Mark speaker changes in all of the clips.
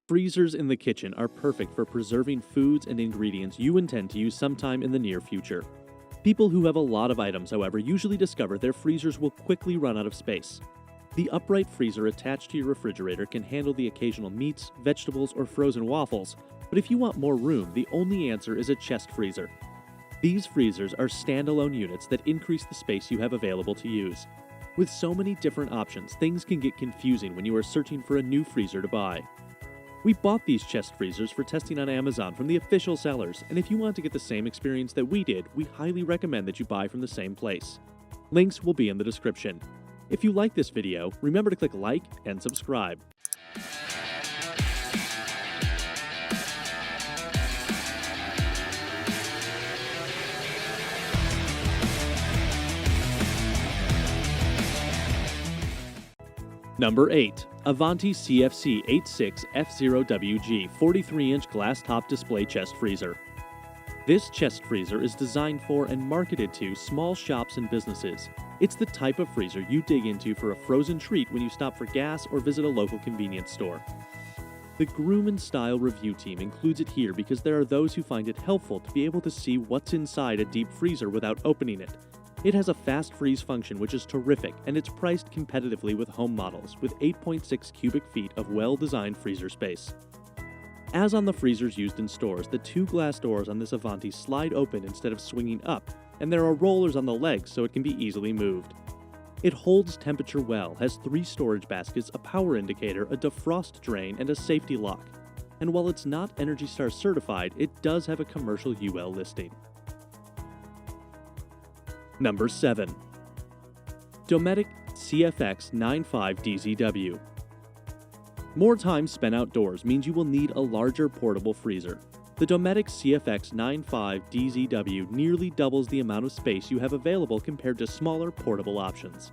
Speaker 1: Freezers in the kitchen are perfect for preserving foods and ingredients you intend to use sometime in the near future. People who have a lot of items, however, usually discover their freezers will quickly run out of space. The upright freezer attached to your refrigerator can handle the occasional meats, vegetables, or frozen waffles, but if you want more room, the only answer is a chest freezer. These freezers are standalone units that increase the space you have available to use. With so many different options, things can get confusing when you are searching for a new freezer to buy. We bought these chest freezers for testing on Amazon from the official sellers, and if you want to get the same experience that we did, we highly recommend that you buy from the same place. Links will be in the description. If you like this video, remember to click like and subscribe. Number 8. Avanti CFC-86F0WG 43-inch glass-top display chest freezer. This chest freezer is designed for and marketed to small shops and businesses. It's the type of freezer you dig into for a frozen treat when you stop for gas or visit a local convenience store. The Grumman Style review team includes it here because there are those who find it helpful to be able to see what's inside a deep freezer without opening it. It has a fast freeze function which is terrific, and it's priced competitively with home models with 8.6 cubic feet of well-designed freezer space. As on the freezers used in stores, the two glass doors on this Avanti slide open instead of swinging up, and there are rollers on the legs so it can be easily moved. It holds temperature well, has 3 storage baskets, a power indicator, a defrost drain, and a safety lock. And while it's not ENERGY STAR certified, it does have a commercial UL listing. Number 7. Dometic CFX-95DZW. More time spent outdoors means you will need a larger portable freezer. The Dometic CFX-95DZW nearly doubles the amount of space you have available compared to smaller portable options.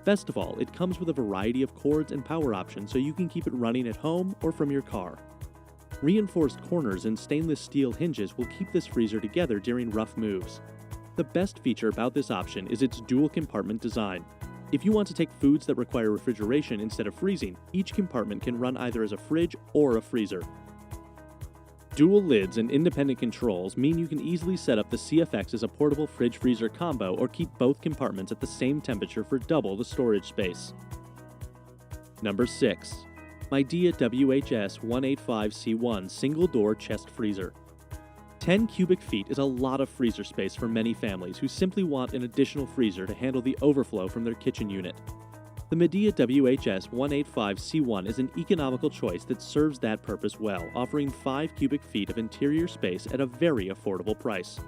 Speaker 1: Best of all, it comes with a variety of cords and power options so you can keep it running at home or from your car. Reinforced corners and stainless steel hinges will keep this freezer together during rough moves. The best feature about this option is its dual compartment design. If you want to take foods that require refrigeration instead of freezing, each compartment can run either as a fridge or a freezer. Dual lids and independent controls mean you can easily set up the CFX as a portable fridge-freezer combo or keep both compartments at the same temperature for double the storage space. Number 6. Midea WHS185C1 single-door chest freezer. 10 cubic feet is a lot of freezer space for many families who simply want an additional freezer to handle the overflow from their kitchen unit. The Midea WHS185C1 is an economical choice that serves that purpose well, offering 5 cubic feet of interior space at a very affordable price.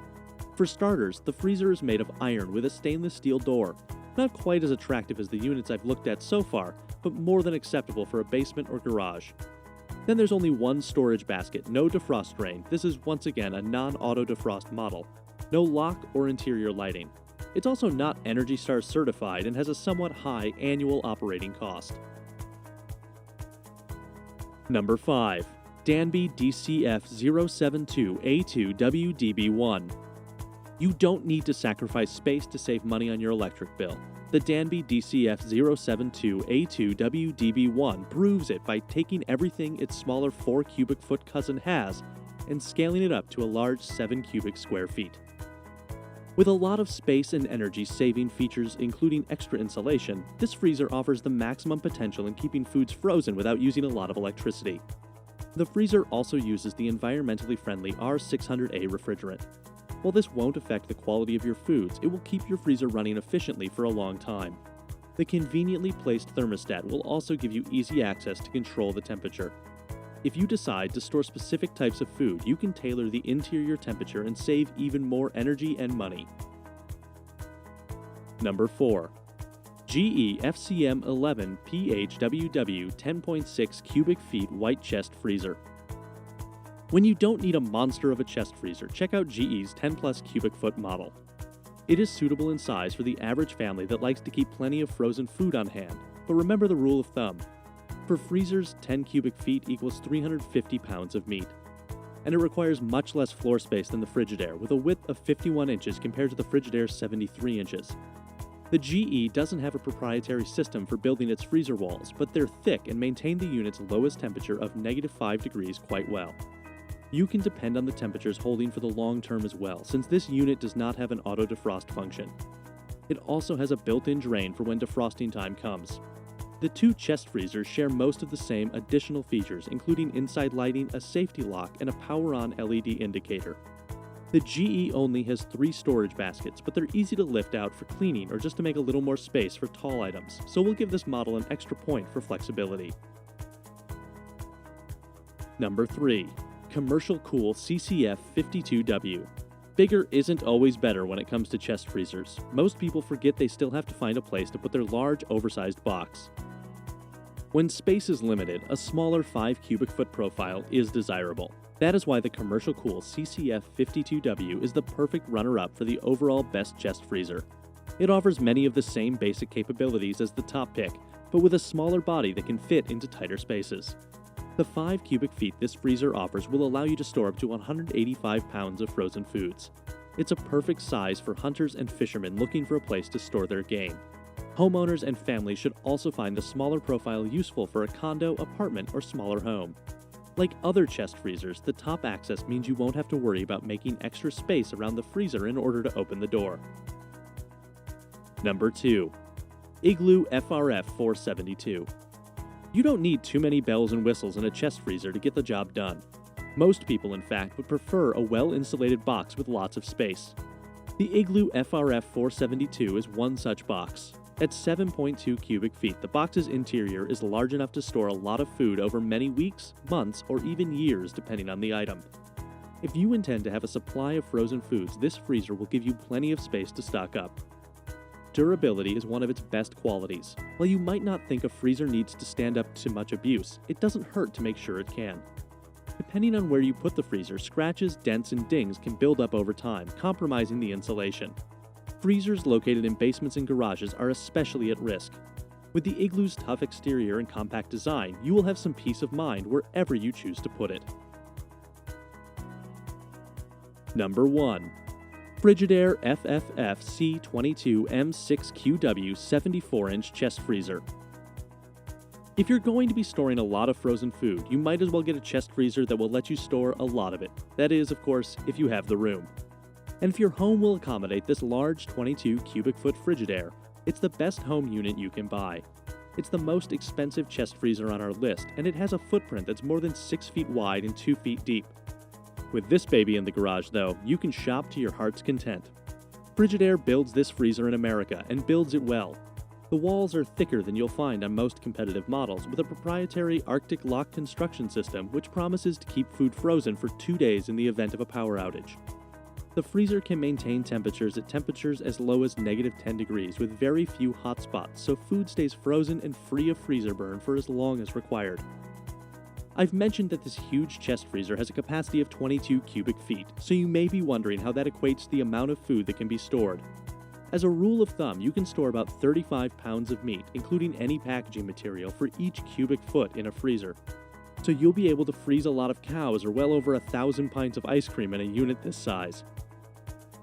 Speaker 1: For starters, the freezer is made of iron with a stainless steel door. Not quite as attractive as the units I've looked at so far, but more than acceptable for a basement or garage. Then there's only one storage basket, no defrost drain. This is once again a non-auto defrost model. No lock or interior lighting. It's also not ENERGY STAR certified and has a somewhat high annual operating cost. Number 5. Danby DCF072A2WDB1. You don't need to sacrifice space to save money on your electric bill. The Danby DCF072A2WDB1 proves it by taking everything its smaller 4 cubic foot cousin has and scaling it up to a large 7 cubic square feet. With a lot of space and energy saving features including extra insulation, this freezer offers the maximum potential in keeping foods frozen without using a lot of electricity. The freezer also uses the environmentally friendly R600A refrigerant. While this won't affect the quality of your foods, it will keep your freezer running efficiently for a long time. The conveniently placed thermostat will also give you easy access to control the temperature. If you decide to store specific types of food, you can tailor the interior temperature and save even more energy and money. Number 4. GE FCM11 PHWW 10.6 cubic feet white chest freezer. When you don't need a monster of a chest freezer, check out GE's 10+ cubic foot model. It is suitable in size for the average family that likes to keep plenty of frozen food on hand, but remember the rule of thumb. For freezers, 10 cubic feet equals 350 pounds of meat. And it requires much less floor space than the Frigidaire, with a width of 51 inches compared to the Frigidaire's 73 inches. The GE doesn't have a proprietary system for building its freezer walls, but they're thick and maintain the unit's lowest temperature of -5 degrees quite well. You can depend on the temperatures holding for the long term as well, since this unit does not have an auto defrost function. It also has a built-in drain for when defrosting time comes. The two chest freezers share most of the same additional features, including inside lighting, a safety lock, and a power-on LED indicator. The GE only has 3 storage baskets, but they're easy to lift out for cleaning or just to make a little more space for tall items, so we'll give this model an extra point for flexibility. Number 3. Commercial Cool CCF52W. Bigger isn't always better when it comes to chest freezers. Most people forget they still have to find a place to put their large, oversized box. When space is limited, a smaller 5 cubic foot profile is desirable. That is why the Commercial Cool CCF52W is the perfect runner-up for the overall best chest freezer. It offers many of the same basic capabilities as the top pick, but with a smaller body that can fit into tighter spaces. The 5 cubic feet this freezer offers will allow you to store up to 185 pounds of frozen foods. It's a perfect size for hunters and fishermen looking for a place to store their game. Homeowners and families should also find the smaller profile useful for a condo, apartment, or smaller home. Like other chest freezers, the top access means you won't have to worry about making extra space around the freezer in order to open the door. Number 2. Igloo FRF472. You don't need too many bells and whistles in a chest freezer to get the job done. Most people, in fact, would prefer a well-insulated box with lots of space. The Igloo FRF472 is one such box. At 7.2 cubic feet, the box's interior is large enough to store a lot of food over many weeks, months, or even years depending on the item. If you intend to have a supply of frozen foods, this freezer will give you plenty of space to stock up. Durability is one of its best qualities. While you might not think a freezer needs to stand up to much abuse, it doesn't hurt to make sure it can. Depending on where you put the freezer, scratches, dents, and dings can build up over time, compromising the insulation. Freezers located in basements and garages are especially at risk. With the Igloo's tough exterior and compact design, you will have some peace of mind wherever you choose to put it. Number 1. Frigidaire FFF-C22M6QW 74-inch chest freezer. If you're going to be storing a lot of frozen food, you might as well get a chest freezer that will let you store a lot of it. That is, of course, if you have the room. And if your home will accommodate this large 22 cubic foot Frigidaire, it's the best home unit you can buy. It's the most expensive chest freezer on our list, and it has a footprint that's more than 6 feet wide and 2 feet deep. With this baby in the garage, though, you can shop to your heart's content. Frigidaire builds this freezer in America and builds it well. The walls are thicker than you'll find on most competitive models, with a proprietary Arctic lock construction system which promises to keep food frozen for 2 days in the event of a power outage. The freezer can maintain temperatures at temperatures as low as -10 degrees with very few hot spots, so food stays frozen and free of freezer burn for as long as required. I've mentioned that this huge chest freezer has a capacity of 22 cubic feet, so you may be wondering how that equates to the amount of food that can be stored. As a rule of thumb, you can store about 35 pounds of meat, including any packaging material, for each cubic foot in a freezer. So you'll be able to freeze a lot of cows or well over 1,000 pints of ice cream in a unit this size.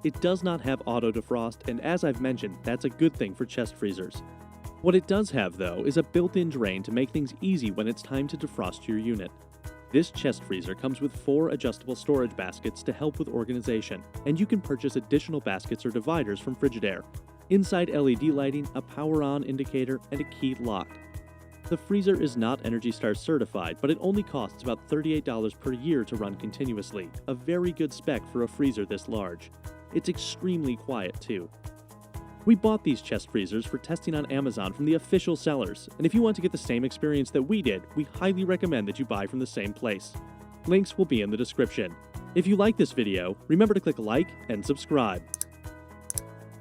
Speaker 1: It does not have auto defrost, and as I've mentioned, that's a good thing for chest freezers. What it does have, though, is a built-in drain to make things easy when it's time to defrost your unit. This chest freezer comes with 4 adjustable storage baskets to help with organization, and you can purchase additional baskets or dividers from Frigidaire. Inside LED lighting, a power-on indicator, and a keyed lock. The freezer is not ENERGY STAR certified, but it only costs about $38 per year to run continuously, a very good spec for a freezer this large. It's extremely quiet, too. We bought these chest freezers for testing on Amazon from the official sellers, and if you want to get the same experience that we did, we highly recommend that you buy from the same place. Links will be in the description. If you like this video, remember to click like and subscribe.